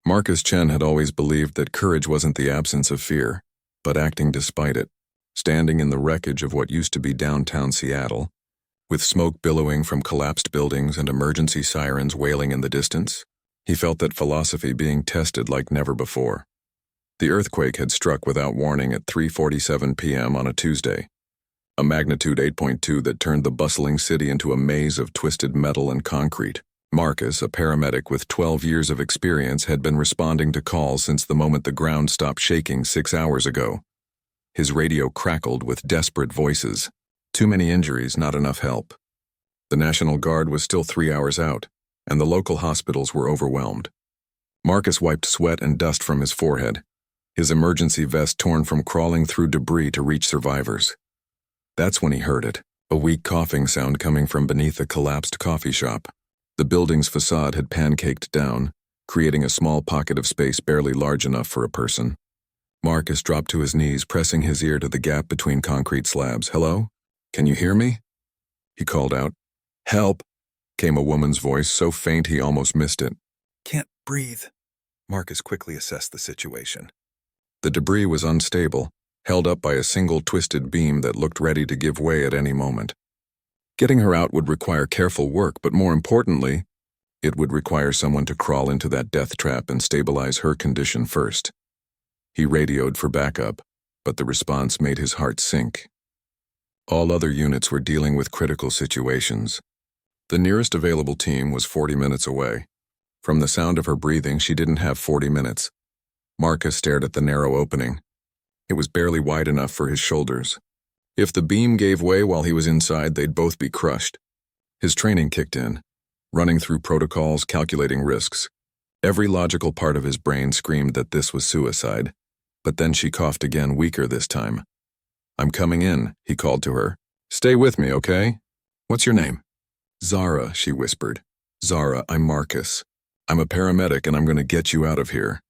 Marcus Chen had always believed that courage wasn't the absence of fear, but acting despite it. Standing in the wreckage of what used to be downtown Seattle, with smoke billowing from collapsed buildings and emergency sirens wailing in the distance, he felt that philosophy being tested like never before. The earthquake had struck without warning at 3:47 p.m. on a Tuesday, a magnitude 8.2 that turned the bustling city into a maze of twisted metal and concrete. Marcus, a paramedic with 12 years of experience, had been responding to calls since the moment the ground stopped shaking 6 hours ago. His radio crackled with desperate voices. Too many injuries, not enough help. The National Guard was still 3 hours out, and the local hospitals were overwhelmed. Marcus wiped sweat and dust from his forehead, his emergency vest torn from crawling through debris to reach survivors. That's when he heard it, a weak coughing sound coming from beneath a collapsed coffee shop. The building's facade had pancaked down, creating a small pocket of space barely large enough for a person. Marcus dropped to his knees, pressing his ear to the gap between concrete slabs. "Hello? Can you hear me?" He called out. "Help!" came a woman's voice, so faint he almost missed it. "Can't breathe." Marcus quickly assessed the situation. The debris was unstable, held up by a single twisted beam that looked ready to give way at any moment. Getting her out would require careful work, but more importantly, it would require someone to crawl into that death trap and stabilize her condition first. He radioed for backup, but the response made his heart sink. All other units were dealing with critical situations. The nearest available team was 40 minutes away. From the sound of her breathing, she didn't have 40 minutes. Marcus stared at the narrow opening. It was barely wide enough for his shoulders. If the beam gave way while he was inside, they'd both be crushed. His training kicked in, running through protocols, calculating risks. Every logical part of his brain screamed that this was suicide. But then she coughed again, weaker this time. "I'm coming in," he called to her. "Stay with me, okay? What's your name?" "Zara," she whispered. "Zara, I'm Marcus. I'm a paramedic and I'm going to get you out of here."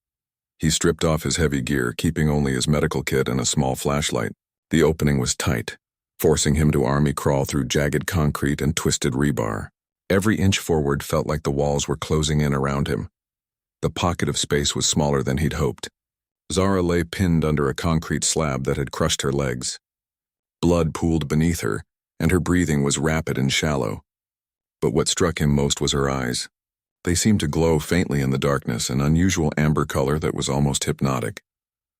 He stripped off his heavy gear, keeping only his medical kit and a small flashlight. The opening was tight, forcing him to army crawl through jagged concrete and twisted rebar. Every inch forward felt like the walls were closing in around him. The pocket of space was smaller than he'd hoped. Zara lay pinned under a concrete slab that had crushed her legs. Blood pooled beneath her, and her breathing was rapid and shallow. But what struck him most was her eyes. They seemed to glow faintly in the darkness, an unusual amber color that was almost hypnotic.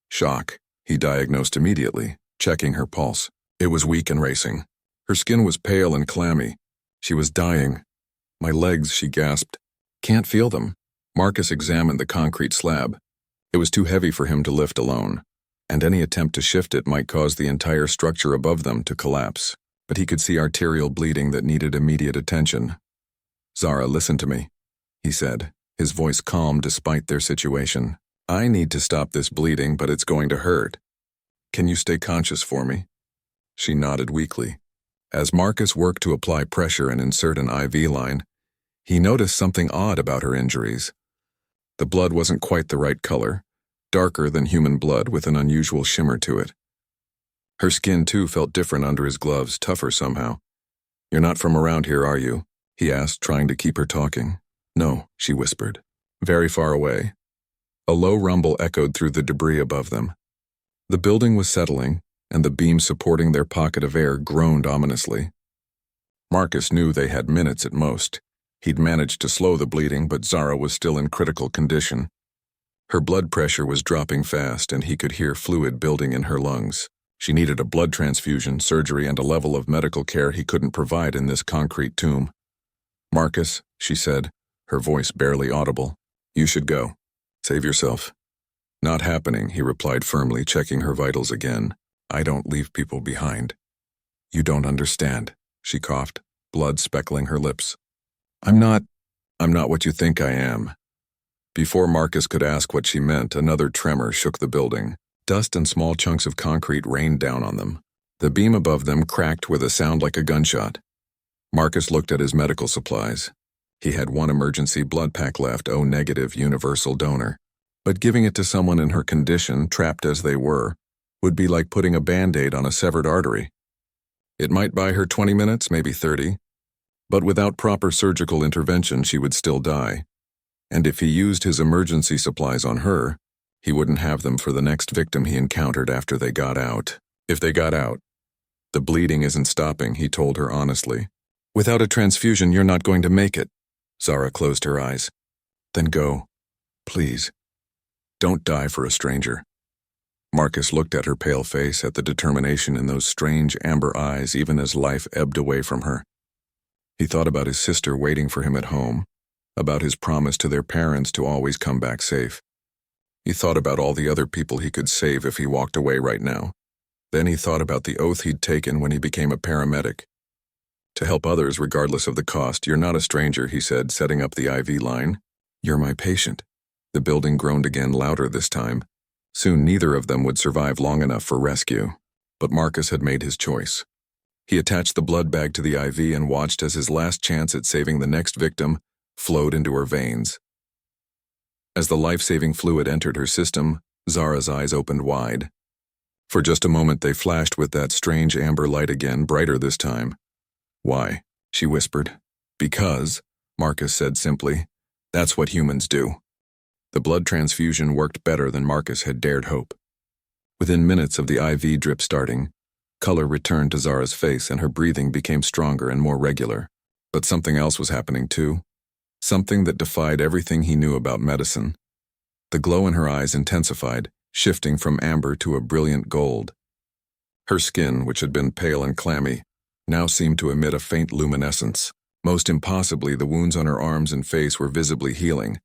Shock, he diagnosed immediately, checking her pulse. It was weak and racing. Her skin was pale and clammy. She was dying. "My legs," she gasped. "Can't feel them." Marcus examined the concrete slab. It was too heavy for him to lift alone, and any attempt to shift it might cause the entire structure above them to collapse. But he could see arterial bleeding that needed immediate attention. "Zara, listen to me," he said, his voice calm despite their situation. "I need to stop this bleeding, but it's going to hurt. Can you stay conscious for me?" She nodded weakly. As Marcus worked to apply pressure and insert an IV line, he noticed something odd about her injuries. The blood wasn't quite the right color, darker than human blood with an unusual shimmer to it. Her skin, too, felt different under his gloves, tougher somehow. "You're not from around here, are you?" he asked, trying to keep her talking. "No," she whispered. "Very far away." A low rumble echoed through the debris above them. The building was settling, and the beam supporting their pocket of air groaned ominously. Marcus knew they had minutes at most. He'd managed to slow the bleeding, but Zara was still in critical condition. Her blood pressure was dropping fast, and he could hear fluid building in her lungs. She needed a blood transfusion, surgery, and a level of medical care he couldn't provide in this concrete tomb. "Marcus," she said, her voice barely audible, "you should go. Save yourself." "Not happening," he replied firmly, checking her vitals again. "I don't leave people behind." "You don't understand," she coughed, blood speckling her lips. I'm not what you think I am." Before Marcus could ask what she meant, another tremor shook the building. Dust and small chunks of concrete rained down on them. The beam above them cracked with a sound like a gunshot. Marcus looked at his medical supplies. He had one emergency blood pack left, O-negative universal donor. But giving it to someone in her condition, trapped as they were, would be like putting a Band-Aid on a severed artery. It might buy her 20 minutes, maybe 30, but without proper surgical intervention she would still die. And if he used his emergency supplies on her, he wouldn't have them for the next victim he encountered after they got out. If they got out. The bleeding isn't stopping, he told her honestly. Without a transfusion, you're not going to make it. Zara closed her eyes. Then go. Please. Don't die for a stranger. Marcus looked at her pale face, at the determination in those strange amber eyes, even as life ebbed away from her. He thought about his sister waiting for him at home, about his promise to their parents to always come back safe. He thought about all the other people he could save if he walked away right now. Then he thought about the oath he'd taken when he became a paramedic. To help others regardless of the cost. You're not a stranger, he said, setting up the IV line. You're my patient. The building groaned again, louder this time. Soon neither of them would survive long enough for rescue. But Marcus had made his choice. He attached the blood bag to the IV and watched as his last chance at saving the next victim flowed into her veins. As the life-saving fluid entered her system, Zara's eyes opened wide. For just a moment they flashed with that strange amber light again, brighter this time. Why? She whispered. Because, Marcus said simply. That's what humans do. The blood transfusion worked better than Marcus had dared hope. Within minutes of the IV drip starting, color returned to Zara's face and her breathing became stronger and more regular. But something else was happening too. Something that defied everything he knew about medicine. The glow in her eyes intensified, shifting from amber to a brilliant gold. Her skin, which had been pale and clammy, now seemed to emit a faint luminescence. Most impossibly, the wounds on her arms and face were visibly healing,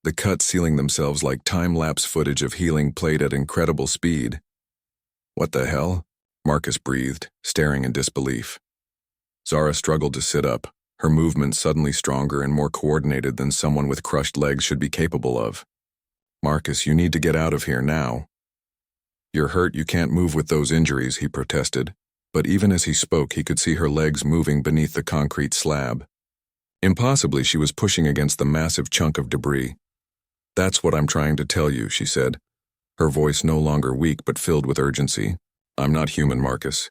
the cuts sealing themselves like time-lapse footage of healing played at incredible speed. What the hell? Marcus breathed, staring in disbelief. Zara struggled to sit up, her movements suddenly stronger and more coordinated than someone with crushed legs should be capable of. Marcus, you need to get out of here now. You're hurt, you can't move with those injuries, he protested. But even as he spoke, he could see her legs moving beneath the concrete slab. Impossibly, she was pushing against the massive chunk of debris. That's what I'm trying to tell you, she said, her voice no longer weak but filled with urgency. I'm not human, Marcus.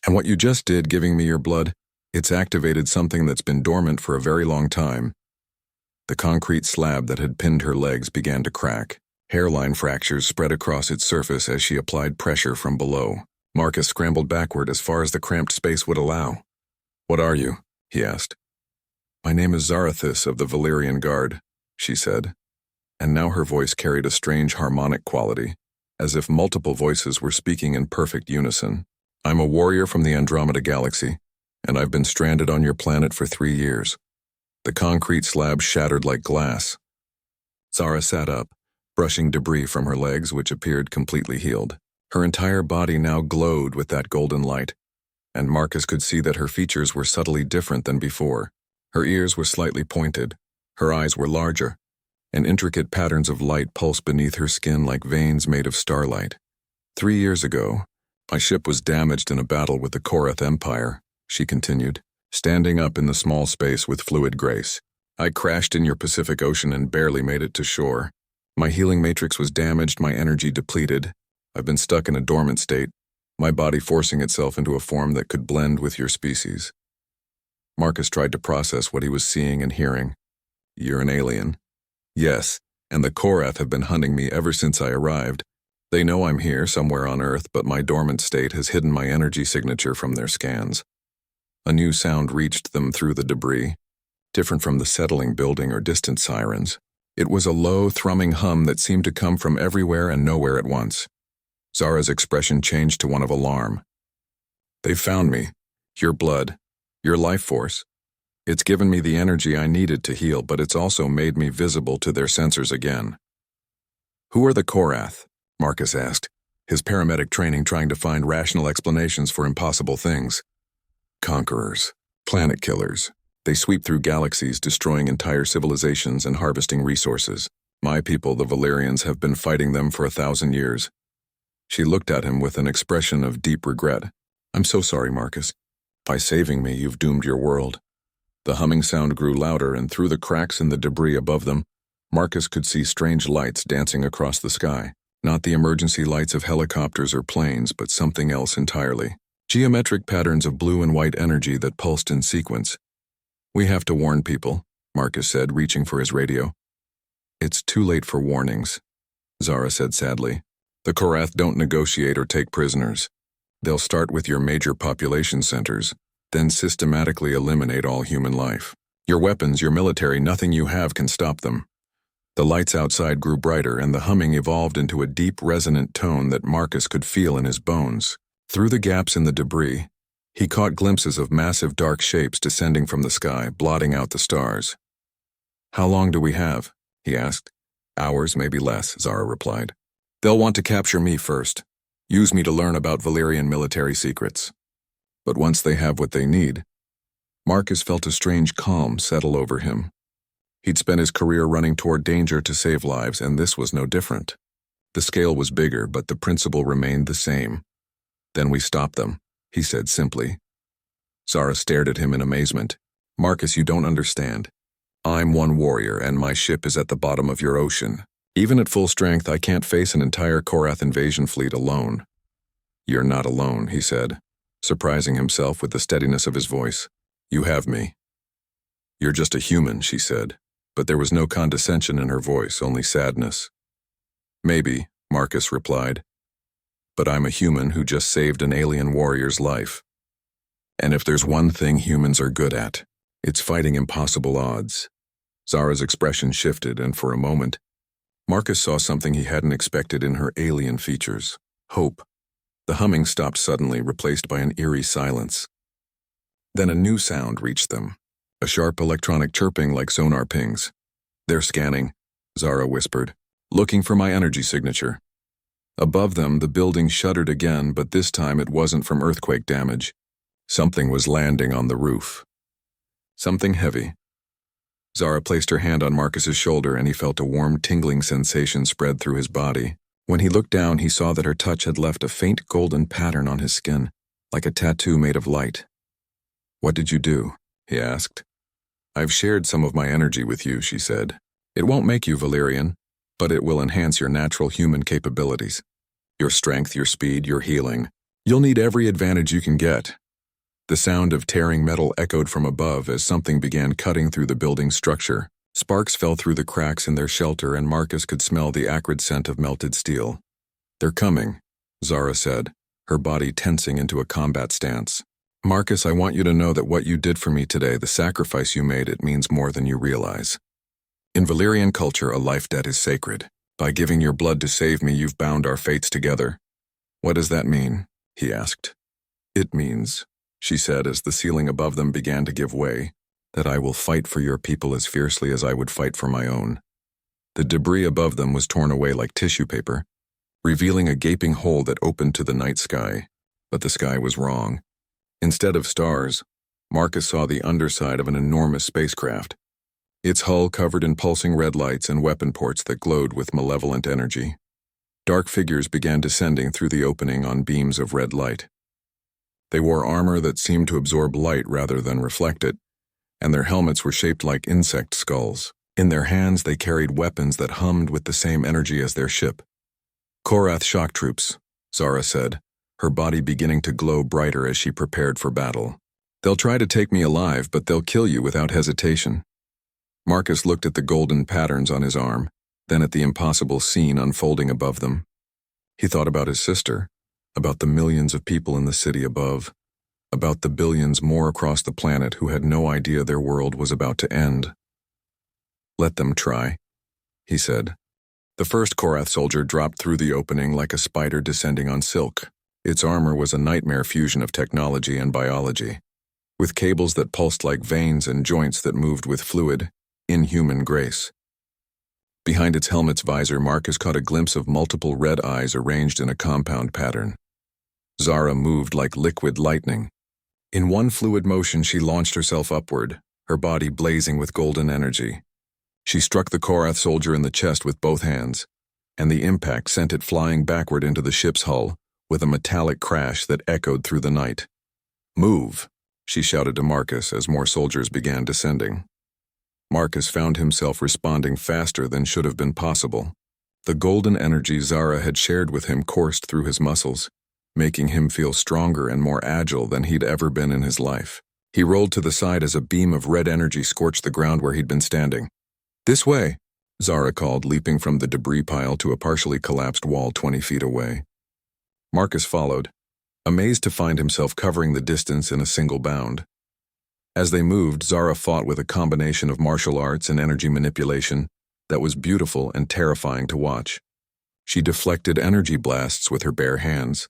And what you just did, giving me your blood, it's activated something that's been dormant for a very long time. The concrete slab that had pinned her legs began to crack. Hairline fractures spread across its surface as she applied pressure from below. Marcus scrambled backward as far as the cramped space would allow. What are you? He asked. My name is Zarathis of the Valyrian Guard, she said. And now her voice carried a strange harmonic quality, as if multiple voices were speaking in perfect unison. I'm a warrior from the Andromeda Galaxy, and I've been stranded on your planet for 3 years. The concrete slab shattered like glass. Zara sat up, brushing debris from her legs, which appeared completely healed. Her entire body now glowed with that golden light, and Marcus could see that her features were subtly different than before. Her ears were slightly pointed, her eyes were larger, and intricate patterns of light pulsed beneath her skin like veins made of starlight. 3 years ago, my ship was damaged in a battle with the Korath Empire, she continued, standing up in the small space with fluid grace. I crashed in your Pacific Ocean and barely made it to shore. My healing matrix was damaged, my energy depleted. I've been stuck in a dormant state, my body forcing itself into a form that could blend with your species. Marcus tried to process what he was seeing and hearing. You're an alien. Yes, and the Korath have been hunting me ever since I arrived. They know I'm here, somewhere on Earth, but my dormant state has hidden my energy signature from their scans. A new sound reached them through the debris, different from the settling building or distant sirens. It was a low, thrumming hum that seemed to come from everywhere and nowhere at once. Zara's expression changed to one of alarm. They found me. Your blood. Your life force. It's given me the energy I needed to heal, but it's also made me visible to their sensors again. Who are the Korath? Marcus asked, his paramedic training trying to find rational explanations for impossible things. Conquerors. Planet killers. They sweep through galaxies, destroying entire civilizations and harvesting resources. My people, the Valyrians, have been fighting them for 1,000 years. She looked at him with an expression of deep regret. I'm so sorry, Marcus. By saving me, you've doomed your world. The humming sound grew louder, and through the cracks in the debris above them, Marcus could see strange lights dancing across the sky. Not the emergency lights of helicopters or planes, but something else entirely. Geometric patterns of blue and white energy that pulsed in sequence. We have to warn people, Marcus said, reaching for his radio. It's too late for warnings, Zara said sadly. The Korath don't negotiate or take prisoners. They'll start with your major population centers, then systematically eliminate all human life. Your weapons, your military, nothing you have can stop them. The lights outside grew brighter, and the humming evolved into a deep, resonant tone that Marcus could feel in his bones. Through the gaps in the debris, he caught glimpses of massive dark shapes descending from the sky, blotting out the stars. "How long do we have?" he asked. "Hours, maybe less," Zara replied. "They'll want to capture me first, use me to learn about Valyrian military secrets. But once they have what they need..." Marcus felt a strange calm settle over him. He'd spent his career running toward danger to save lives, and this was no different. The scale was bigger, but the principle remained the same. "Then we stop them," he said simply. Zara stared at him in amazement. "Marcus, you don't understand. I'm one warrior, and my ship is at the bottom of your ocean. Even at full strength, I can't face an entire Korath invasion fleet alone." "You're not alone," he said, surprising himself with the steadiness of his voice. "You have me." "You're just a human," she said, but there was no condescension in her voice, only sadness. "Maybe," Marcus replied, "but I'm a human who just saved an alien warrior's life. And if there's one thing humans are good at, it's fighting impossible odds." Zara's expression shifted, and for a moment, Marcus saw something he hadn't expected in her alien features: hope. The humming stopped suddenly, replaced by an eerie silence. Then a new sound reached them, a sharp electronic chirping like sonar pings. "They're scanning," Zara whispered, "looking for my energy signature." Above them, the building shuddered again, but this time it wasn't from earthquake damage. Something was landing on the roof. Something heavy. Zara placed her hand on Marcus's shoulder, and he felt a warm, tingling sensation spread through his body. When he looked down, he saw that her touch had left a faint golden pattern on his skin, like a tattoo made of light. "What did you do?" he asked. "I've shared some of my energy with you," she said. "It won't make you Valyrian, but it will enhance your natural human capabilities. Your strength, your speed, your healing. You'll need every advantage you can get." The sound of tearing metal echoed from above as something began cutting through the building's structure. Sparks fell through the cracks in their shelter, and Marcus could smell the acrid scent of melted steel. "They're coming," Zara said, her body tensing into a combat stance. "Marcus, I want you to know that what you did for me today, the sacrifice you made, it means more than you realize. In Valyrian culture, a life debt is sacred. By giving your blood to save me, you've bound our fates together." "What does that mean?" he asked. "It means," she said as the ceiling above them began to give way, "that I will fight for your people as fiercely as I would fight for my own." The debris above them was torn away like tissue paper, revealing a gaping hole that opened to the night sky. But the sky was wrong. Instead of stars, Marcus saw the underside of an enormous spacecraft, its hull covered in pulsing red lights and weapon ports that glowed with malevolent energy. Dark figures began descending through the opening on beams of red light. They wore armor that seemed to absorb light rather than reflect it, and their helmets were shaped like insect skulls. In their hands, they carried weapons that hummed with the same energy as their ship. "Korath shock troops," Zara said, her body beginning to glow brighter as she prepared for battle. "They'll try to take me alive, but they'll kill you without hesitation." Marcus looked at the golden patterns on his arm, then at the impossible scene unfolding above them. He thought about his sister, about the millions of people in the city above, about the billions more across the planet who had no idea their world was about to end. "Let them try," he said. The first Korath soldier dropped through the opening like a spider descending on silk. Its armor was a nightmare fusion of technology and biology, with cables that pulsed like veins and joints that moved with fluid, inhuman grace. Behind its helmet's visor, Marcus caught a glimpse of multiple red eyes arranged in a compound pattern. Zara moved like liquid lightning. In one fluid motion, she launched herself upward, her body blazing with golden energy. She struck the Korath soldier in the chest with both hands, and the impact sent it flying backward into the ship's hull with a metallic crash that echoed through the night. "Move," she shouted to Marcus as more soldiers began descending. Marcus found himself responding faster than should have been possible. The golden energy Zara had shared with him coursed through his muscles, making him feel stronger and more agile than he'd ever been in his life. He rolled to the side as a beam of red energy scorched the ground where he'd been standing. "This way," Zara called, leaping from the debris pile to a partially collapsed wall 20 feet away. Marcus followed, amazed to find himself covering the distance in a single bound. As they moved, Zara fought with a combination of martial arts and energy manipulation that was beautiful and terrifying to watch. She deflected energy blasts with her bare hands,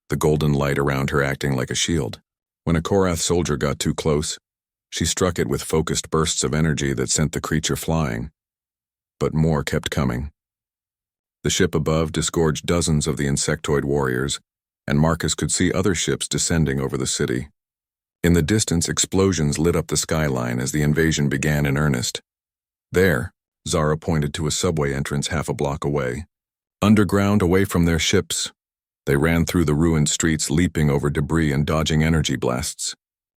the golden light around her acting like a shield. When a Korath soldier got too close, she struck it with focused bursts of energy that sent the creature flying. But more kept coming. The ship above disgorged dozens of the insectoid warriors, and Marcus could see other ships descending over the city. In the distance, explosions lit up the skyline as the invasion began in earnest. There, Zara pointed to a subway entrance half a block away. Underground, away from their ships, they ran through the ruined streets, leaping over debris and dodging energy blasts.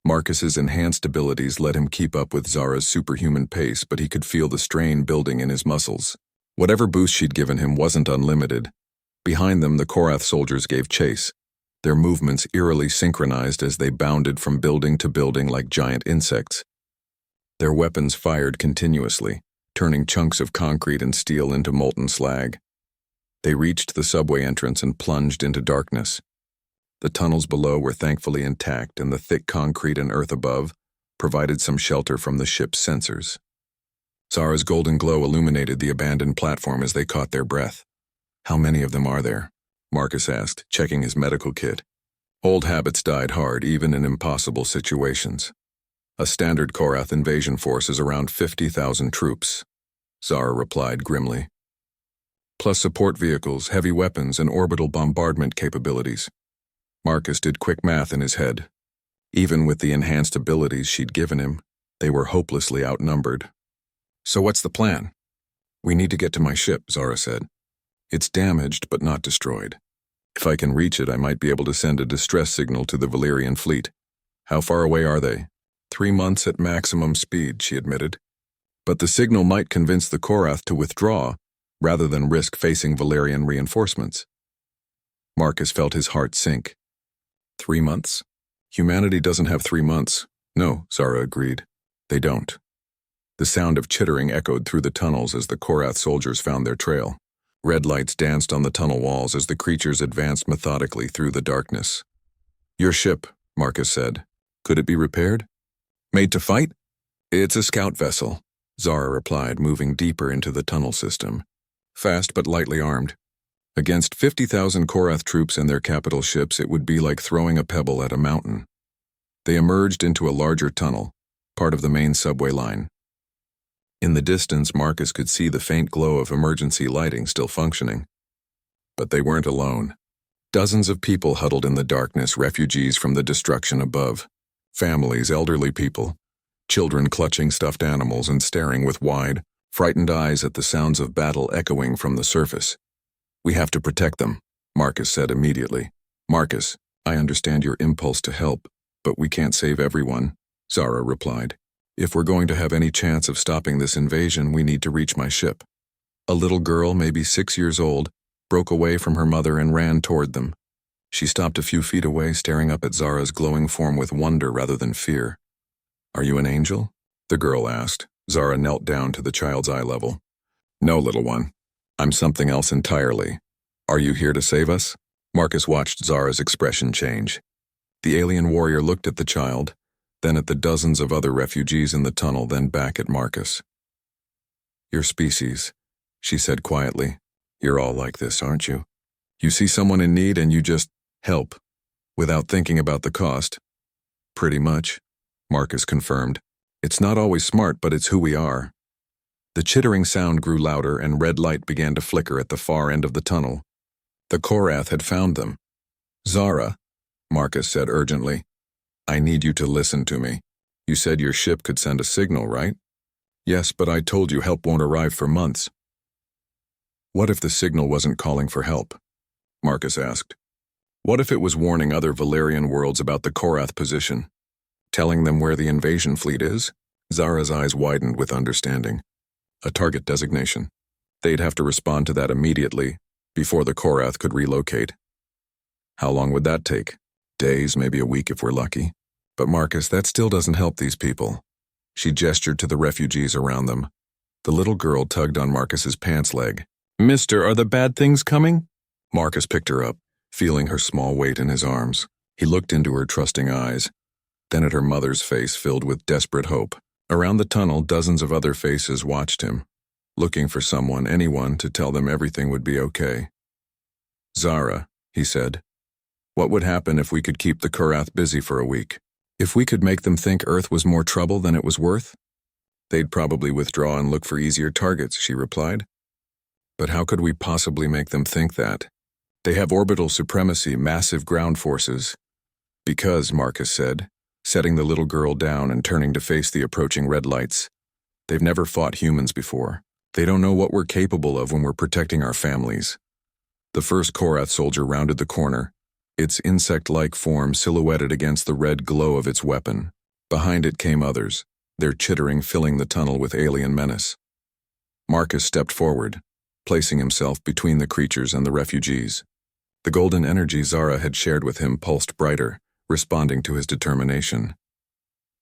Marcus's enhanced abilities let him keep up with Zara's superhuman pace, but he could feel the strain building in his muscles. Whatever boost she'd given him wasn't unlimited. Behind them, the Korath soldiers gave chase, their movements eerily synchronized as they bounded from building to building like giant insects. Their weapons fired continuously, turning chunks of concrete and steel into molten slag. They reached the subway entrance and plunged into darkness. The tunnels below were thankfully intact, and the thick concrete and earth above provided some shelter from the ship's sensors. Zara's golden glow illuminated the abandoned platform as they caught their breath. "How many of them are there?" Marcus asked, checking his medical kit. Old habits died hard, even in impossible situations. "A standard Korath invasion force is around 50,000 troops," Zara replied grimly. "Plus support vehicles, heavy weapons, and orbital bombardment capabilities." Marcus did quick math in his head. Even with the enhanced abilities she'd given him, they were hopelessly outnumbered. "So what's the plan?" "We need to get to my ship," Zara said. "It's damaged but not destroyed. If I can reach it, I might be able to send a distress signal to the Valyrian fleet." "How far away are they?" 3 months at maximum speed," she admitted. "But the signal might convince the Korath to withdraw, rather than risk facing Valyrian reinforcements." Marcus felt his heart sink. 3 months? Humanity doesn't have 3 months. "No," Zara agreed. "They don't." The sound of chittering echoed through the tunnels as the Korath soldiers found their trail. Red lights danced on the tunnel walls as the creatures advanced methodically through the darkness. "Your ship," Marcus said. "Could it be repaired?" "Made to fight?" "It's a scout vessel," Zara replied, moving deeper into the tunnel system. "Fast but lightly armed. Against 50,000 Korath troops and their capital ships, it would be like throwing a pebble at a mountain." They emerged into a larger tunnel, part of the main subway line. In the distance, Marcus could see the faint glow of emergency lighting still functioning. But they weren't alone. Dozens of people huddled in the darkness, refugees from the destruction above. Families, elderly people, children clutching stuffed animals and staring with wide, frightened eyes at the sounds of battle echoing from the surface. "We have to protect them," Marcus said immediately. "Marcus, I understand your impulse to help, but we can't save everyone," Zara replied. "If we're going to have any chance of stopping this invasion, we need to reach my ship." A little girl, maybe 6 years old, broke away from her mother and ran toward them. She stopped a few feet away, staring up at Zara's glowing form with wonder rather than fear. "Are you an angel?" the girl asked. Zara knelt down to the child's eye level. "No, little one. I'm something else entirely. Are you here to save us?" Marcus watched Zara's expression change. The alien warrior looked at the child, then at the dozens of other refugees in the tunnel, then back at Marcus. "Your species," she said quietly. "You're all like this, aren't you? You see someone in need and you just help, without thinking about the cost." "Pretty much," Marcus confirmed. "It's not always smart, but it's who we are." The chittering sound grew louder and red light began to flicker at the far end of the tunnel. The Korath had found them. "Zara," Marcus said urgently, "I need you to listen to me. You said your ship could send a signal, right?" "Yes, but I told you help won't arrive for months." "What if the signal wasn't calling for help?" Marcus asked. "What if it was warning other Valyrian worlds about the Korath position? Telling them where the invasion fleet is?" Zara's eyes widened with understanding. "A target designation. They'd have to respond to that immediately, before the Korath could relocate." "How long would that take? Days, maybe a week if we're lucky." "But Marcus, that still doesn't help these people." She gestured to the refugees around them. The little girl tugged on Marcus's pants leg. "Mister, are the bad things coming?" Marcus picked her up, feeling her small weight in his arms. He looked into her trusting eyes, then at her mother's face filled with desperate hope. Around the tunnel, dozens of other faces watched him, looking for someone, anyone, to tell them everything would be okay. "Zara," he said, "what would happen if we could keep the Korath busy for a week? If we could make them think Earth was more trouble than it was worth?" "They'd probably withdraw and look for easier targets," she replied. "But how could we possibly make them think that? They have orbital supremacy, massive ground forces." "Because," Marcus said, setting the little girl down and turning to face the approaching red lights, "they've never fought humans before. They don't know what we're capable of when we're protecting our families." The first Korath soldier rounded the corner, its insect-like form silhouetted against the red glow of its weapon. Behind it came others, their chittering filling the tunnel with alien menace. Marcus stepped forward, placing himself between the creatures and the refugees. The golden energy Zara had shared with him pulsed brighter, responding to his determination.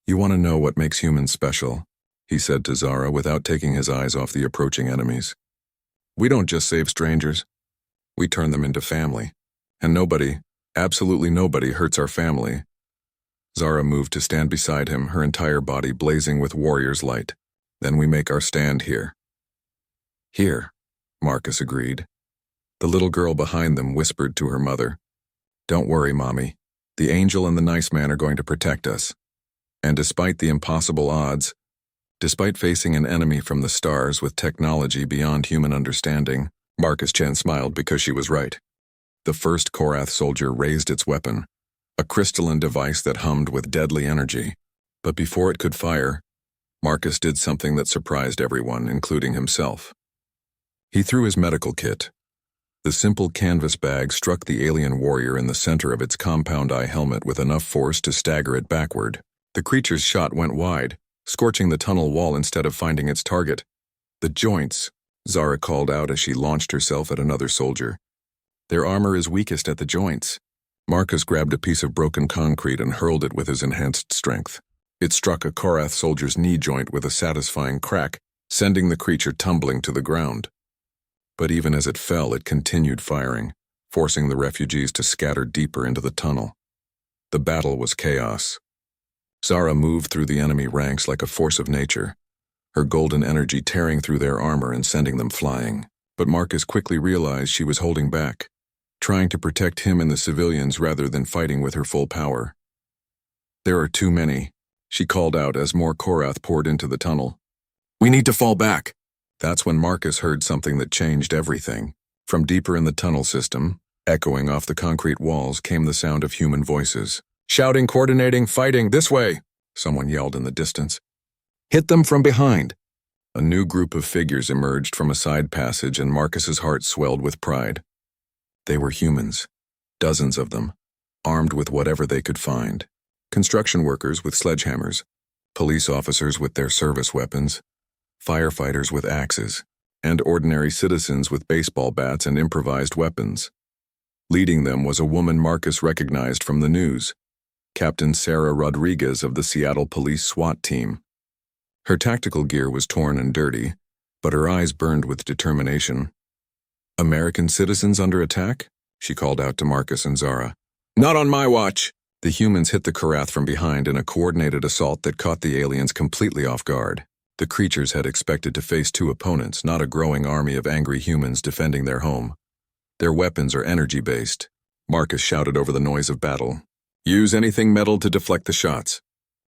"You want to know what makes humans special?" he said to Zara without taking his eyes off the approaching enemies. "We don't just save strangers. We turn them into family. And nobody, absolutely nobody, hurts our family." Zara moved to stand beside him, her entire body blazing with warrior's light. "Then we make our stand here." "Here," Marcus agreed. The little girl behind them whispered to her mother, "Don't worry, Mommy. The angel and the nice man are going to protect us." And despite the impossible odds, despite facing an enemy from the stars with technology beyond human understanding, Marcus Chen smiled because she was right. The first Korath soldier raised its weapon, a crystalline device that hummed with deadly energy. But before it could fire, Marcus did something that surprised everyone, including himself. He threw his medical kit. The simple canvas bag struck the alien warrior in the center of its compound eye helmet with enough force to stagger it backward. The creature's shot went wide, scorching the tunnel wall instead of finding its target. "The joints," Zara called out as she launched herself at another soldier. "Their armor is weakest at the joints." Marcus grabbed a piece of broken concrete and hurled it with his enhanced strength. It struck a Korath soldier's knee joint with a satisfying crack, sending the creature tumbling to the ground. But even as it fell, it continued firing, forcing the refugees to scatter deeper into the tunnel. The battle was chaos. Zara moved through the enemy ranks like a force of nature, her golden energy tearing through their armor and sending them flying. But Marcus quickly realized she was holding back, trying to protect him and the civilians rather than fighting with her full power. "There are too many," she called out as more Korath poured into the tunnel. "We need to fall back." That's when Marcus heard something that changed everything. From deeper in the tunnel system, echoing off the concrete walls, came the sound of human voices. "Shouting, coordinating, fighting, this way!" someone yelled in the distance. "Hit them from behind!" A new group of figures emerged from a side passage and Marcus's heart swelled with pride. They were humans, dozens of them, armed with whatever they could find. Construction workers with sledgehammers, police officers with their service weapons, firefighters with axes, and ordinary citizens with baseball bats and improvised weapons. Leading them was a woman Marcus recognized from the news, Captain Sarah Rodriguez of the Seattle Police SWAT team. Her tactical gear was torn and dirty, but her eyes burned with determination. "American citizens under attack?" she called out to Marcus and Zara. "Not on my watch!" The humans hit the Korath from behind in a coordinated assault that caught the aliens completely off guard. The creatures had expected to face two opponents, not a growing army of angry humans defending their home. "Their weapons are energy-based," Marcus shouted over the noise of battle. "Use anything metal to deflect the shots."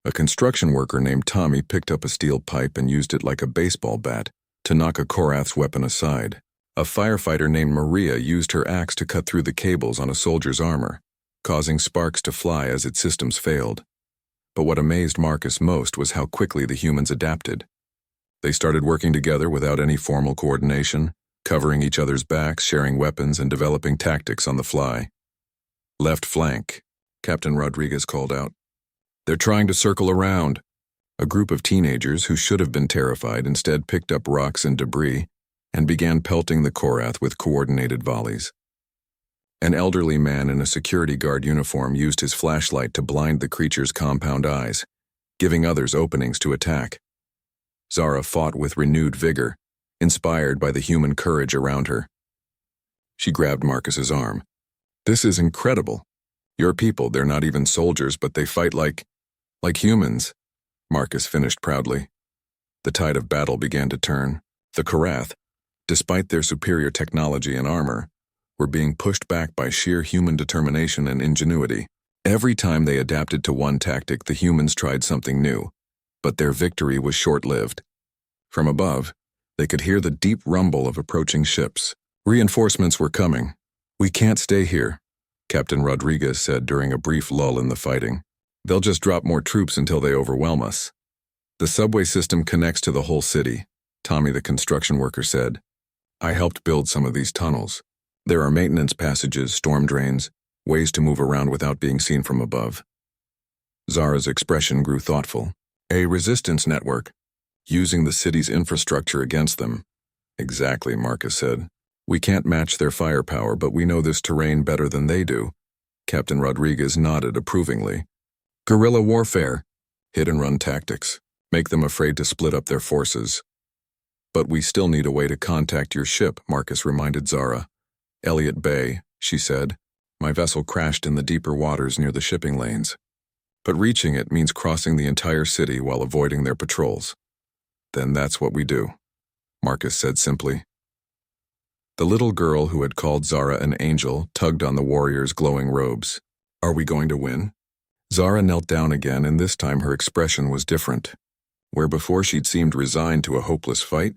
A construction worker named Tommy picked up a steel pipe and used it like a baseball bat to knock a Korath's weapon aside. A firefighter named Maria used her axe to cut through the cables on a soldier's armor, causing sparks to fly as its systems failed. But what amazed Marcus most was how quickly the humans adapted. They started working together without any formal coordination, covering each other's backs, sharing weapons, and developing tactics on the fly. "Left flank," Captain Rodriguez called out. "They're trying to circle around." A group of teenagers who should have been terrified instead picked up rocks and debris and began pelting the Korath with coordinated volleys. An elderly man in a security guard uniform used his flashlight to blind the creature's compound eyes, giving others openings to attack. Zara fought with renewed vigor, inspired by the human courage around her. She grabbed Marcus's arm. "This is incredible. Your people, they're not even soldiers, but they fight like humans," Marcus finished proudly. The tide of battle began to turn. The Korath, despite their superior technology and armor, were being pushed back by sheer human determination and ingenuity. Every time they adapted to one tactic, the humans tried something new, but their victory was short-lived. From above, they could hear the deep rumble of approaching ships. "Reinforcements were coming. We can't stay here," Captain Rodriguez said during a brief lull in the fighting. "They'll just drop more troops until they overwhelm us." "The subway system connects to the whole city," Tommy the construction worker said. "I helped build some of these tunnels. There are maintenance passages, storm drains, ways to move around without being seen from above." Zara's expression grew thoughtful. "A resistance network, using the city's infrastructure against them." "Exactly," Marcus said. "We can't match their firepower, but we know this terrain better than they do." Captain Rodriguez nodded approvingly. "Guerrilla warfare, hit-and-run tactics, make them afraid to split up their forces." "But we still need a way to contact your ship," Marcus reminded Zara. "Elliott Bay," she said. "My vessel crashed in the deeper waters near the shipping lanes. But reaching it means crossing the entire city while avoiding their patrols." "Then that's what we do," Marcus said simply. The little girl who had called Zara an angel tugged on the warrior's glowing robes. "Are we going to win?" Zara knelt down again, and this time her expression was different. Where before she'd seemed resigned to a hopeless fight,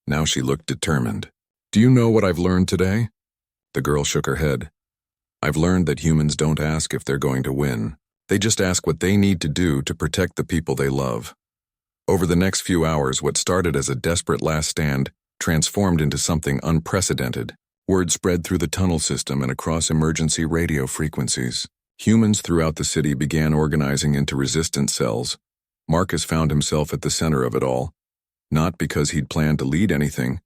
now she looked determined. "Do you know what I've learned today?" The girl shook her head. "I've learned that humans don't ask if they're going to win. They just ask what they need to do to protect the people they love." Over the next few hours, what started as a desperate last stand transformed into something unprecedented. Word spread through the tunnel system and across emergency radio frequencies. Humans throughout the city began organizing into resistance cells. Marcus found himself at the center of it all, not because he'd planned to lead anything,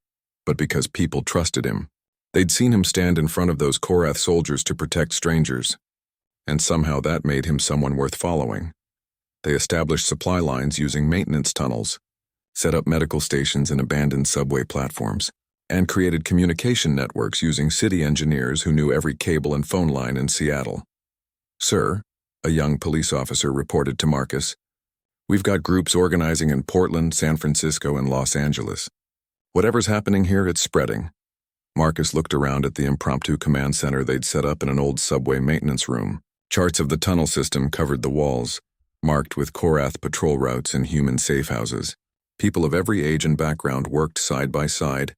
but because people trusted him. They'd seen him stand in front of those Korath soldiers to protect strangers, and somehow that made him someone worth following. They established supply lines using maintenance tunnels, set up medical stations in abandoned subway platforms, and created communication networks using city engineers who knew every cable and phone line in Seattle. "Sir," a young police officer reported to Marcus, "we've got groups organizing in Portland, San Francisco, and Los Angeles. Whatever's happening here, it's spreading." Marcus looked around at the impromptu command center they'd set up in an old subway maintenance room. Charts of the tunnel system covered the walls, marked with Korath patrol routes and human safe houses. People of every age and background worked side by side,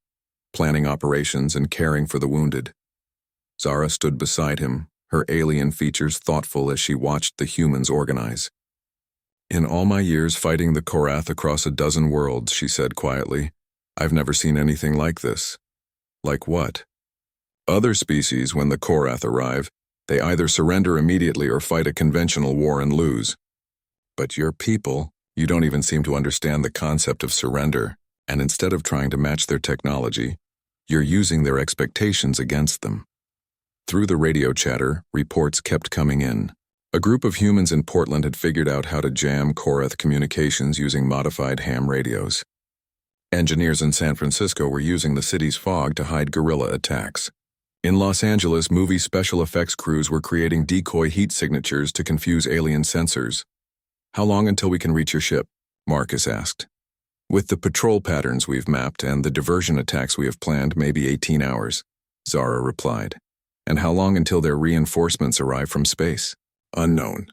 planning operations and caring for the wounded. Zara stood beside him, her alien features thoughtful as she watched the humans organize. "In all my years fighting the Korath across a dozen worlds," she said quietly, "I've never seen anything like this." "Like what?" "Other species, when the Korath arrive, they either surrender immediately or fight a conventional war and lose. But your people, you don't even seem to understand the concept of surrender, and instead of trying to match their technology, you're using their expectations against them." Through the radio chatter, reports kept coming in. A group of humans in Portland had figured out how to jam Korath communications using modified ham radios. Engineers in San Francisco were using the city's fog to hide guerrilla attacks. In Los Angeles, movie special effects crews were creating decoy heat signatures to confuse alien sensors. "How long until we can reach your ship?" Marcus asked. "With the patrol patterns we've mapped and the diversion attacks we have planned, maybe 18 hours, Zara replied. "And how long until their reinforcements arrive from space?" "Unknown.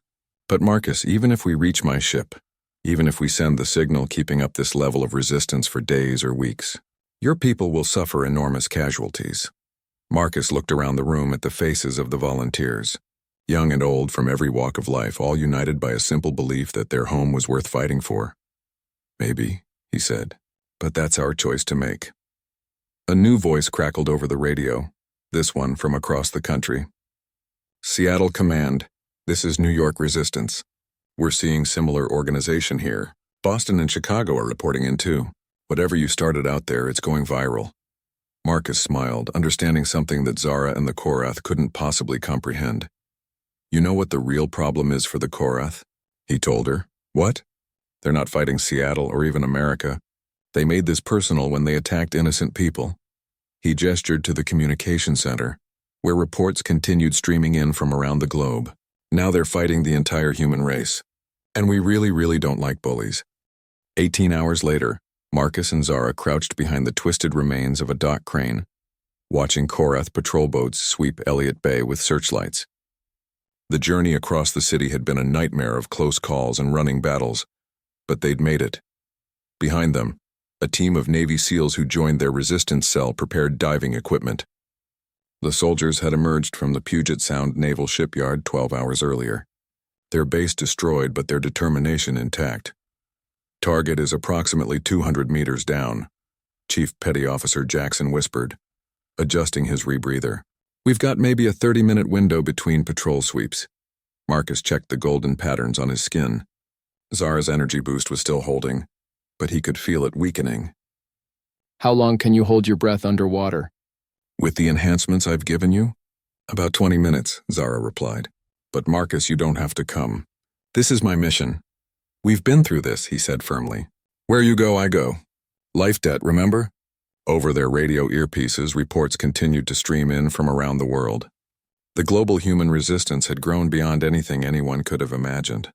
But Marcus, even if we reach my ship, even if we send the signal keeping up this level of resistance for days or weeks, your people will suffer enormous casualties." Marcus looked around the room at the faces of the volunteers, young and old from every walk of life, all united by a simple belief that their home was worth fighting for. "Maybe," he said, "but that's our choice to make." A new voice crackled over the radio, this one from across the country. "Seattle Command, this is New York Resistance. We're seeing similar organization here. Boston and Chicago are reporting in too. Whatever you started out there, it's going viral." Marcus smiled, understanding something that Zara and the Korath couldn't possibly comprehend. "You know what the real problem is for the Korath?" he told her. "What?" "They're not fighting Seattle or even America. They made this personal when they attacked innocent people. He gestured to the communication center, where reports continued streaming in from around the globe. Now they're fighting the entire human race. And we really don't like bullies. 18 hours later, Marcus and Zara crouched behind the twisted remains of a dock crane, watching Korath patrol boats sweep Elliott Bay with searchlights. The journey across the city had been a nightmare of close calls and running battles, but they'd made it. Behind them, a team of Navy SEALs who joined their resistance cell prepared diving equipment. The soldiers had emerged from the Puget Sound Naval Shipyard 12 hours earlier. Their base destroyed, but their determination intact. Target is approximately 200 meters down, Chief Petty Officer Jackson whispered, adjusting his rebreather. We've got maybe a 30-minute window between patrol sweeps. Marcus checked the golden patterns on his skin. Zara's energy boost was still holding, but he could feel it weakening. How long can you hold your breath underwater? With the enhancements I've given you? About 20 minutes, Zara replied. But Marcus, you don't have to come. This is my mission. We've been through this, he said firmly. Where you go, I go. Life debt, remember? Over their radio earpieces, reports continued to stream in from around the world. The global human resistance had grown beyond anything anyone could have imagined.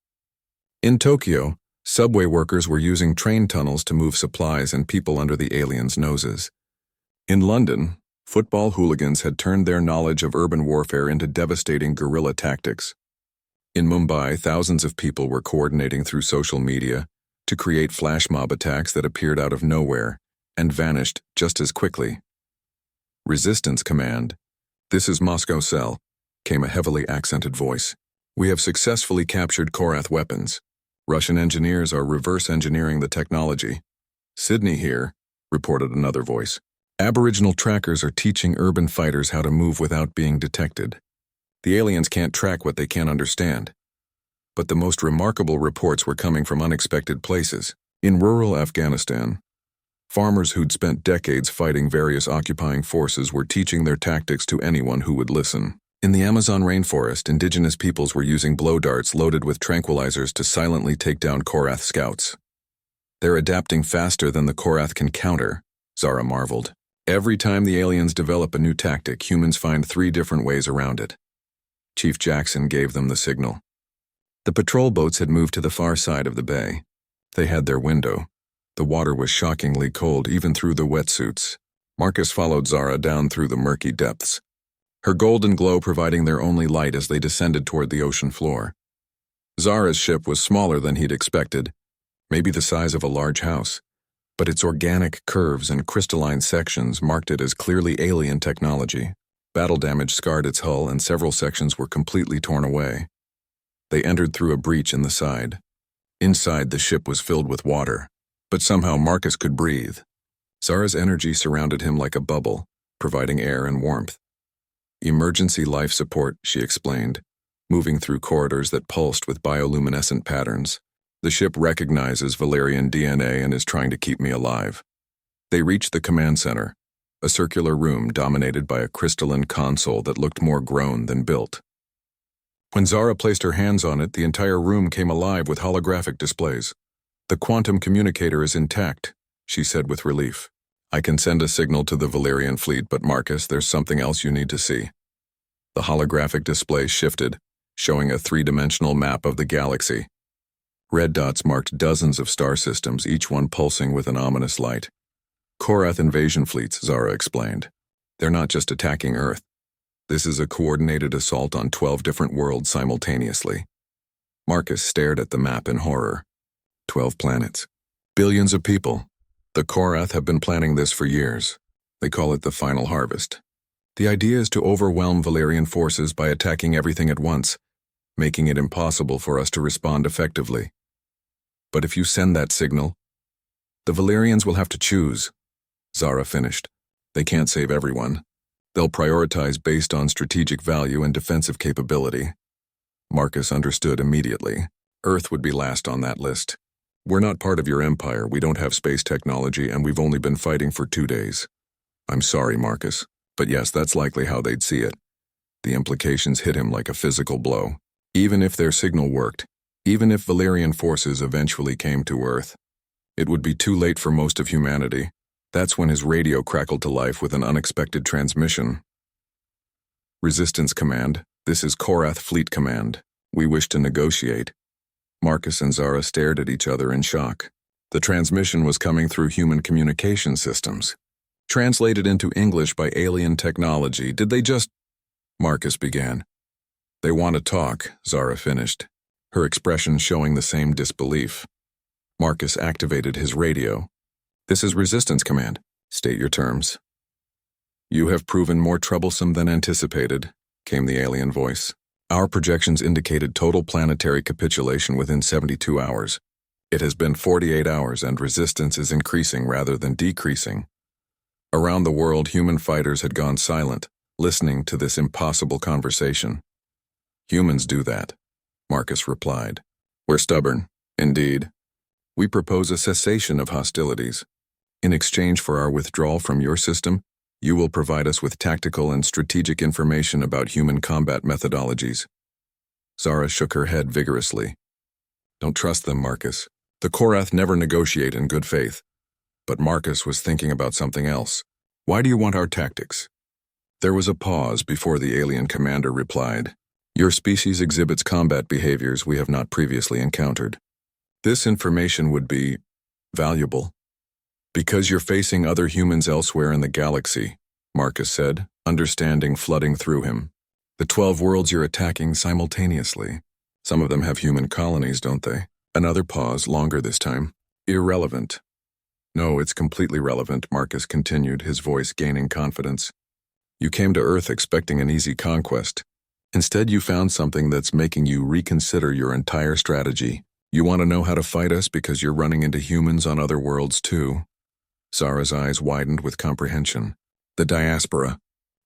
In Tokyo, subway workers were using train tunnels to move supplies and people under the aliens' noses. In London, football hooligans had turned their knowledge of urban warfare into devastating guerrilla tactics. In Mumbai, thousands of people were coordinating through social media to create flash mob attacks that appeared out of nowhere and vanished just as quickly. Resistance Command, this is Moscow Cell, came a heavily accented voice. We have successfully captured Korath weapons. Russian engineers are reverse engineering the technology. Sydney here, reported another voice. Aboriginal trackers are teaching urban fighters how to move without being detected. The aliens can't track what they can't understand. But the most remarkable reports were coming from unexpected places. In rural Afghanistan, farmers who'd spent decades fighting various occupying forces were teaching their tactics to anyone who would listen. In the Amazon rainforest, indigenous peoples were using blow darts loaded with tranquilizers to silently take down Korath scouts. They're adapting faster than the Korath can counter, Zara marveled. Every time the aliens develop a new tactic, humans find 3 different ways around it. Chief Jackson gave them the signal. The patrol boats had moved to the far side of the bay. They had their window. The water was shockingly cold even through the wetsuits. Marcus followed Zara down through the murky depths, her golden glow providing their only light as they descended toward the ocean floor. Zara's ship was smaller than he'd expected, maybe the size of a large house, but its organic curves and crystalline sections marked it as clearly alien technology. Battle damage scarred its hull and several sections were completely torn away. They entered through a breach in the side. Inside, the ship was filled with water, but somehow Marcus could breathe. Zara's energy surrounded him like a bubble, providing air and warmth. Emergency life support, she explained, moving through corridors that pulsed with bioluminescent patterns. The ship recognizes Valerian DNA and is trying to keep me alive. They reached the command center, a circular room dominated by a crystalline console that looked more grown than built. When Zara placed her hands on it, the entire room came alive with holographic displays. The quantum communicator is intact, she said with relief. I can send a signal to the Valerian fleet, but Marcus, there's something else you need to see. The holographic display shifted, showing a 3-dimensional map of the galaxy. Red dots marked dozens of star systems, each one pulsing with an ominous light. Korath invasion fleets, Zara explained. They're not just attacking Earth. This is a coordinated assault on 12 different worlds simultaneously. Marcus stared at the map in horror. 12 planets. Billions of people. The Korath have been planning this for years. They call it the final harvest. The idea is to overwhelm Valerian forces by attacking everything at once, making it impossible for us to respond effectively. But if you send that signal, the Valerians will have to choose. Zara finished. They can't save everyone. They'll prioritize based on strategic value and defensive capability. Marcus understood immediately. Earth would be last on that list. We're not part of your empire, we don't have space technology, and we've only been fighting for 2 days. I'm sorry, Marcus, but yes, that's likely how they'd see it. The implications hit him like a physical blow. Even if their signal worked, even if Valerian forces eventually came to Earth, It would be too late for most of humanity. That's when his radio crackled to life with an unexpected transmission. Resistance Command, this is Korath Fleet Command. We wish to negotiate. Marcus and Zara stared at each other in shock. The transmission was coming through human communication systems. Translated into English by alien technology, did they just... Marcus began. They want to talk, Zara finished, her expression showing the same disbelief. Marcus activated his radio. This is Resistance Command. State your terms. You have proven more troublesome than anticipated, came the alien voice. Our projections indicated total planetary capitulation within 72 hours. It has been 48 hours and resistance is increasing rather than decreasing. Around the world, human fighters had gone silent, listening to this impossible conversation. Humans do that, Marcus replied. We're stubborn, indeed. We propose a cessation of hostilities. In exchange for our withdrawal from your system, you will provide us with tactical and strategic information about human combat methodologies. Zara shook her head vigorously. Don't trust them, Marcus. The Korath never negotiate in good faith. But Marcus was thinking about something else. Why do you want our tactics? There was a pause before the alien commander replied. Your species exhibits combat behaviors we have not previously encountered. This information would be valuable. Because you're facing other humans elsewhere in the galaxy, Marcus said, understanding flooding through him. The 12 worlds you're attacking simultaneously. Some of them have human colonies, don't they? Another pause, longer this time. Irrelevant. No, it's completely relevant, Marcus continued, his voice gaining confidence. You came to Earth expecting an easy conquest. Instead, you found something that's making you reconsider your entire strategy. You want to know how to fight us because you're running into humans on other worlds too. Zara's eyes widened with comprehension. The diaspora.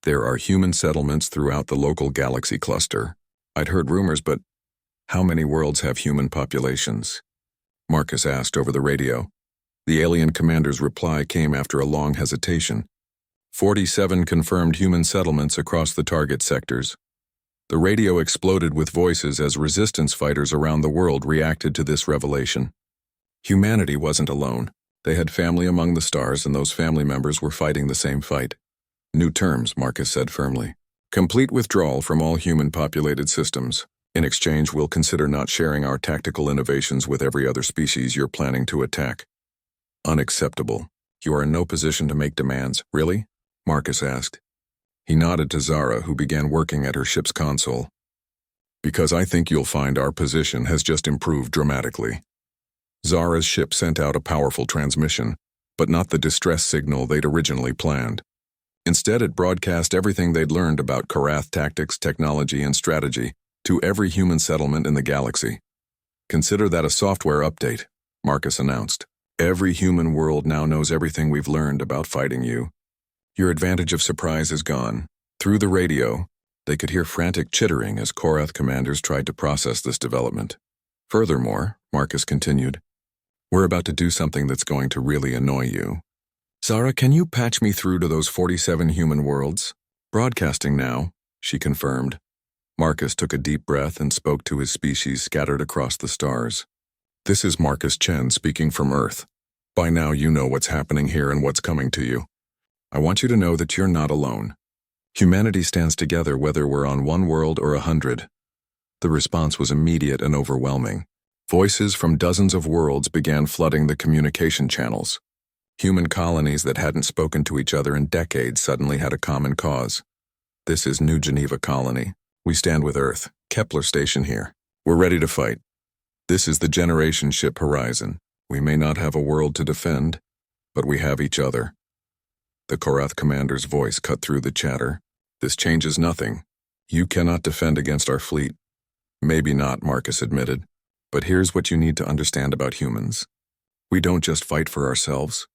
There are human settlements throughout the local galaxy cluster. I'd heard rumors, but how many worlds have human populations? Marcus asked over the radio. The alien commander's reply came after a long hesitation. 47 confirmed human settlements across the target sectors. The radio exploded with voices as resistance fighters around the world reacted to this revelation. Humanity wasn't alone. They had family among the stars, and those family members were fighting the same fight. New terms, Marcus said firmly. Complete withdrawal from all human-populated systems. In exchange, we'll consider not sharing our tactical innovations with every other species you're planning to attack. Unacceptable. You are in no position to make demands. Really? Marcus asked. He nodded to Zara, who began working at her ship's console. Because I think you'll find our position has just improved dramatically. Zara's ship sent out a powerful transmission, but not the distress signal they'd originally planned. Instead, it broadcast everything they'd learned about Korath tactics, technology, and strategy to every human settlement in the galaxy. Consider that a software update, Marcus announced. Every human world now knows everything we've learned about fighting you. Your advantage of surprise is gone. Through the radio, they could hear frantic chittering as Korath commanders tried to process this development. Furthermore, Marcus continued, we're about to do something that's going to really annoy you. Zara, can you patch me through to those 47 human worlds? Broadcasting now, she confirmed. Marcus took a deep breath and spoke to his species scattered across the stars. This is Marcus Chen speaking from Earth. By now you know what's happening here and what's coming to you. I want you to know that you're not alone. Humanity stands together whether we're on one world or 100. The response was immediate and overwhelming. Voices from dozens of worlds began flooding the communication channels. Human colonies that hadn't spoken to each other in decades suddenly had a common cause. This is New Geneva Colony. We stand with Earth. Kepler Station here. We're ready to fight. This is the generation ship Horizon. We may not have a world to defend, but we have each other. The Korath commander's voice cut through the chatter. This changes nothing. You cannot defend against our fleet. Maybe not, Marcus admitted. But here's what you need to understand about humans. We don't just fight for ourselves.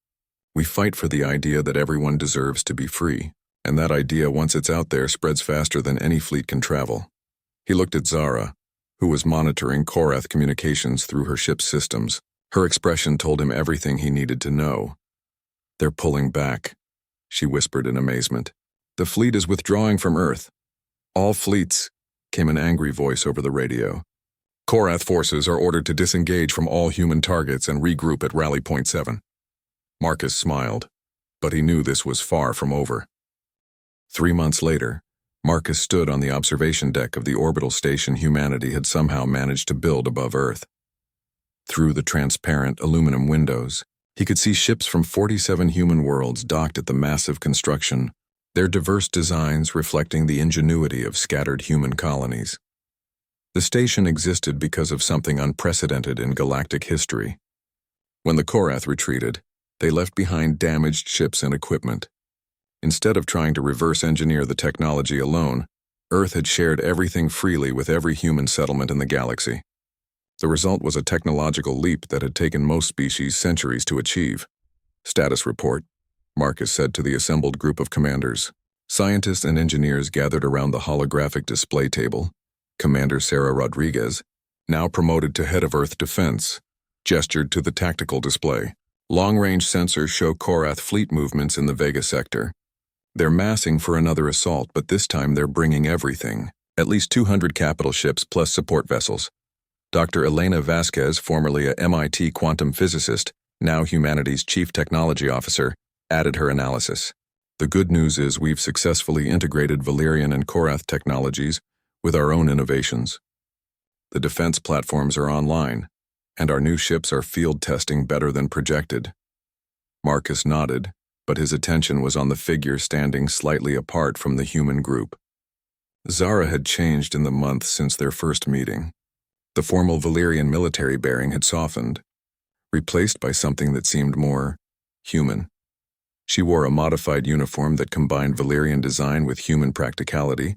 We fight for the idea that everyone deserves to be free. And that idea, once it's out there, spreads faster than any fleet can travel. He looked at Zara, who was monitoring Korath communications through her ship's systems. Her expression told him everything he needed to know. They're pulling back, she whispered in amazement. The fleet is withdrawing from Earth. All fleets, came an angry voice over the radio. Korath forces are ordered to disengage from all human targets and regroup at Rally Point 7. Marcus smiled, but he knew this was far from over. 3 months later, Marcus stood on the observation deck of the orbital station humanity had somehow managed to build above Earth. Through the transparent aluminum windows, he could see ships from 47 human worlds docked at the massive construction, their diverse designs reflecting the ingenuity of scattered human colonies. The station existed because of something unprecedented in galactic history. When the Korath retreated, they left behind damaged ships and equipment. Instead of trying to reverse engineer the technology alone, Earth had shared everything freely with every human settlement in the galaxy. The result was a technological leap that had taken most species centuries to achieve. Status report, Marcus said to the assembled group of commanders. Scientists and engineers gathered around the holographic display table. Commander Sarah Rodriguez, now promoted to head of Earth Defense, gestured to the tactical display. Long-range sensors show Korath fleet movements in the Vega sector. They're massing for another assault, but this time they're bringing everything. At least 200 capital ships plus support vessels. Dr. Elena Vasquez, formerly a MIT quantum physicist, now humanities chief technology officer, added her analysis. The good news is we've successfully integrated Valerian and Korath technologies with our own innovations. The defense platforms are online, and our new ships are field testing better than projected. Marcus nodded, but his attention was on the figure standing slightly apart from the human group. Zara had changed in the month since their first meeting. The formal Valerian military bearing had softened, replaced by something that seemed more human. She wore a modified uniform that combined Valerian design with human practicality,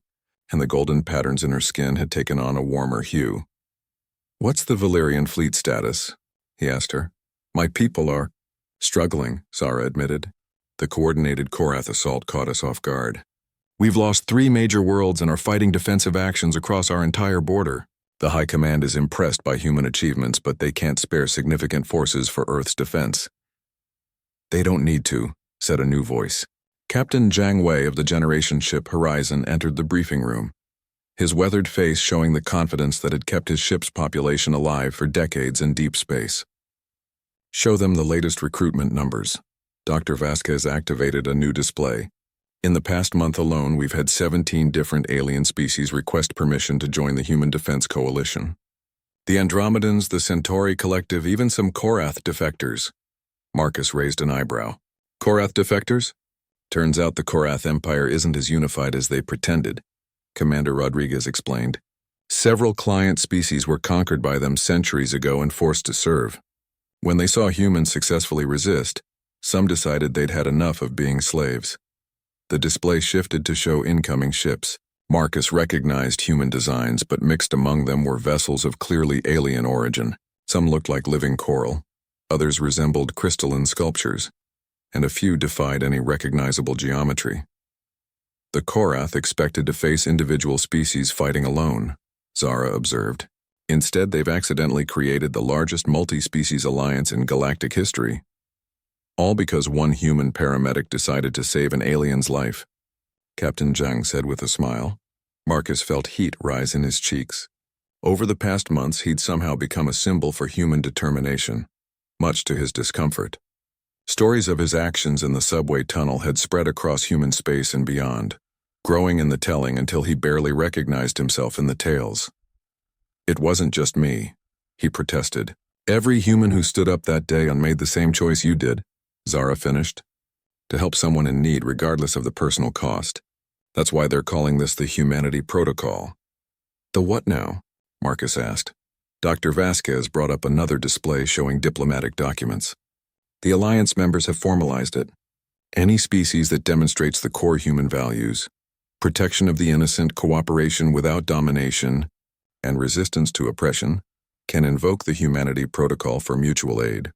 and the golden patterns in her skin had taken on a warmer hue. "What's the Valerian fleet status?" he asked her. "My people are struggling," Zara admitted. The coordinated Korath assault caught us off guard. "We've lost 3 major worlds and are fighting defensive actions across our entire border." The High Command is impressed by human achievements, but they can't spare significant forces for Earth's defense. "They don't need to," said a new voice. Captain Zhang Wei of the generation ship Horizon entered the briefing room, his weathered face showing the confidence that had kept his ship's population alive for decades in deep space. "Show them the latest recruitment numbers." Dr. Vasquez activated a new display. "In the past month alone, we've had 17 different alien species request permission to join the Human Defense Coalition. The Andromedans, the Centauri Collective, even some Korath defectors." Marcus raised an eyebrow. "Korath defectors? Turns out the Korath Empire isn't as unified as they pretended," Commander Rodriguez explained. "Several client species were conquered by them centuries ago and forced to serve. When they saw humans successfully resist, some decided they'd had enough of being slaves." The display shifted to show incoming ships. Marcus recognized human designs, but mixed among them were vessels of clearly alien origin. Some looked like living coral, others resembled crystalline sculptures, and a few defied any recognizable geometry. The Korath expected to face individual species fighting alone, Zara observed. Instead, they've accidentally created the largest multi-species alliance in galactic history. All because one human paramedic decided to save an alien's life, Captain Zhang said with a smile. Marcus felt heat rise in his cheeks. Over the past months, he'd somehow become a symbol for human determination, much to his discomfort. Stories of his actions in the subway tunnel had spread across human space and beyond, growing in the telling until he barely recognized himself in the tales. "It wasn't just me," he protested. "Every human who stood up that day and made the same choice you did," Zara finished, "to help someone in need regardless of the personal cost. That's why they're calling this the Humanity Protocol." "The what now?" Marcus asked. Dr. Vasquez brought up another display showing diplomatic documents. "The Alliance members have formalized it. Any species that demonstrates the core human values, protection of the innocent, cooperation without domination, and resistance to oppression, can invoke the Humanity Protocol for mutual aid.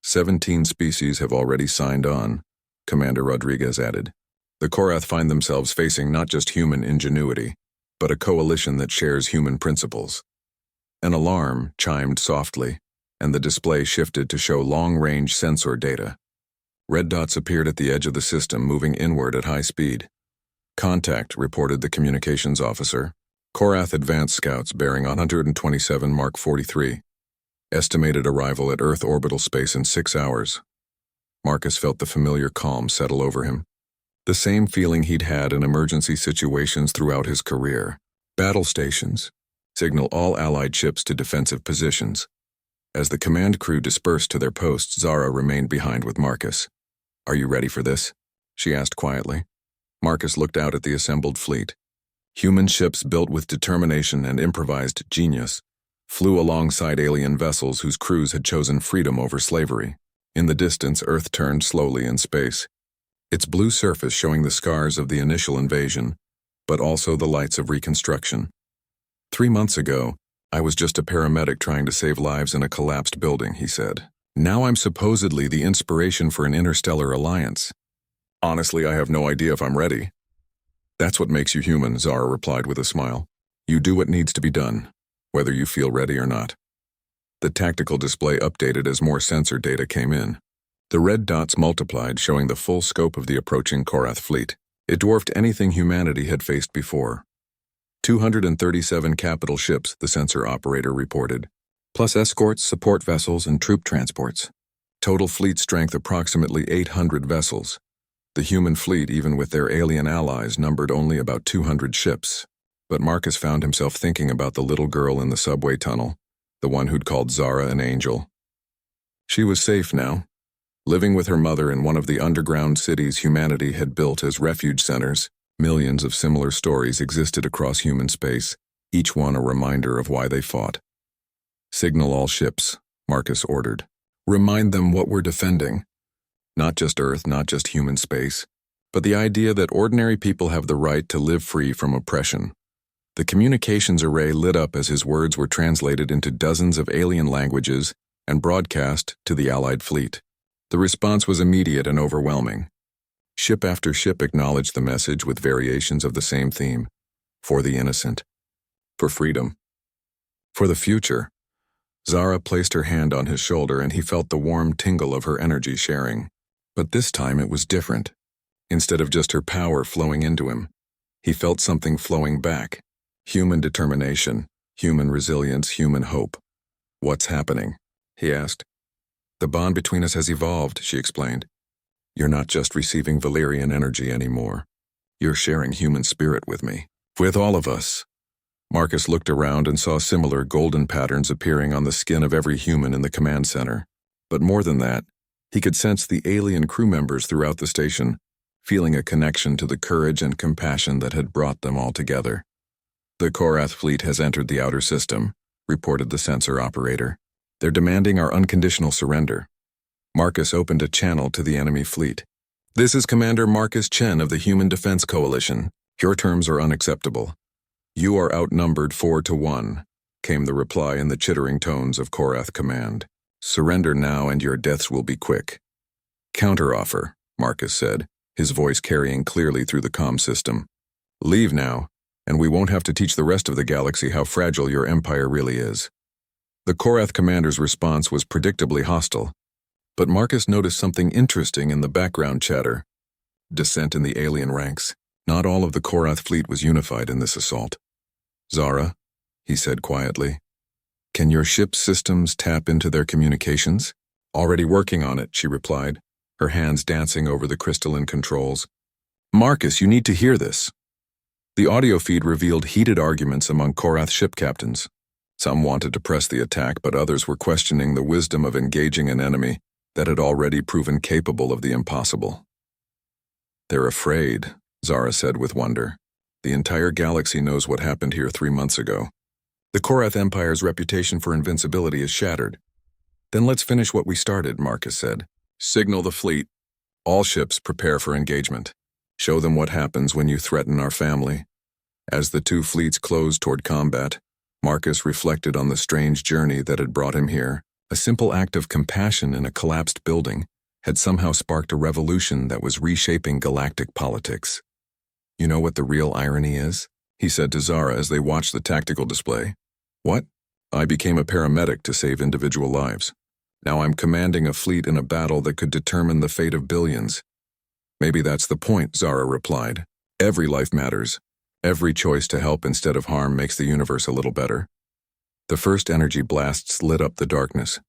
17 species have already signed on," Commander Rodriguez added. "The Korath find themselves facing not just human ingenuity, but a coalition that shares human principles." An alarm chimed softly, and the display shifted to show long-range sensor data. Red dots appeared at the edge of the system, moving inward at high speed. "Contact," reported the communications officer. Korath advance scouts bearing 127 Mark 43. Estimated arrival at Earth orbital space in 6 hours. Marcus felt the familiar calm settle over him. The same feeling he'd had in emergency situations throughout his career. Battle stations. Signal all Allied ships to defensive positions. As the command crew dispersed to their posts, Zara remained behind with Marcus. "Are you ready for this?" she asked quietly. Marcus looked out at the assembled fleet. Human ships built with determination and improvised genius flew alongside alien vessels whose crews had chosen freedom over slavery. In the distance, Earth turned slowly in space, its blue surface showing the scars of the initial invasion, but also the lights of reconstruction. 3 months ago, I was just a paramedic trying to save lives in a collapsed building, he said. Now I'm supposedly the inspiration for an interstellar alliance. Honestly, I have no idea if I'm ready. That's what makes you human, Zara replied with a smile. You do what needs to be done, whether you feel ready or not. The tactical display updated as more sensor data came in. The red dots multiplied, showing the full scope of the approaching Korath fleet. It dwarfed anything humanity had faced before. 237 capital ships, the sensor operator reported, plus escorts, support vessels, and troop transports. Total fleet strength approximately 800 vessels. The human fleet, even with their alien allies, numbered only about 200 ships. But Marcus found himself thinking about the little girl in the subway tunnel, the one who'd called Zara an angel. She was safe now, living with her mother in one of the underground cities humanity had built as refuge centers. Millions of similar stories existed across human space, each one a reminder of why they fought. Signal all ships, Marcus ordered. Remind them what we're defending. Not just Earth, not just human space, but the idea that ordinary people have the right to live free from oppression. The communications array lit up as his words were translated into dozens of alien languages and broadcast to the Allied fleet. The response was immediate and overwhelming. Ship after ship acknowledged the message with variations of the same theme. For the innocent. For freedom. For the future. Zara placed her hand on his shoulder and he felt the warm tingle of her energy sharing. But this time it was different. Instead of just her power flowing into him, he felt something flowing back. Human determination, human resilience, human hope. What's happening? He asked. The bond between us has evolved, she explained. You're not just receiving Valerian energy anymore. You're sharing human spirit with me. With all of us. Marcus looked around and saw similar golden patterns appearing on the skin of every human in the command center. But more than that, he could sense the alien crew members throughout the station, feeling a connection to the courage and compassion that had brought them all together. The Korath fleet has entered the outer system, reported the sensor operator. They're demanding our unconditional surrender. Marcus opened a channel to the enemy fleet. This is Commander Marcus Chen of the Human Defense Coalition. Your terms are unacceptable. You are outnumbered 4-1, came the reply in the chittering tones of Korath command. Surrender now and your deaths will be quick. Counteroffer, Marcus said, his voice carrying clearly through the comm system. Leave now, and we won't have to teach the rest of the galaxy how fragile your empire really is. The Korath commander's response was predictably hostile. But Marcus noticed something interesting in the background chatter. Dissent in the alien ranks. Not all of the Korath fleet was unified in this assault. Zara, he said quietly, can your ship's systems tap into their communications? Already working on it, she replied, her hands dancing over the crystalline controls. Marcus, you need to hear this. The audio feed revealed heated arguments among Korath ship captains. Some wanted to press the attack, but others were questioning the wisdom of engaging an enemy that had already proven capable of the impossible. They're afraid, Zara said with wonder. The entire galaxy knows what happened here 3 months ago. The Korath Empire's reputation for invincibility is shattered. Then let's finish what we started, Marcus said. Signal the fleet. All ships prepare for engagement. Show them what happens when you threaten our family. As the two fleets closed toward combat, Marcus reflected on the strange journey that had brought him here. A simple act of compassion in a collapsed building had somehow sparked a revolution that was reshaping galactic politics. You know what the real irony is? He said to Zara as they watched the tactical display. What? I became a paramedic to save individual lives. Now I'm commanding a fleet in a battle that could determine the fate of billions. Maybe that's the point, Zara replied. Every life matters. Every choice to help instead of harm makes the universe a little better. The first energy blasts lit up the darkness,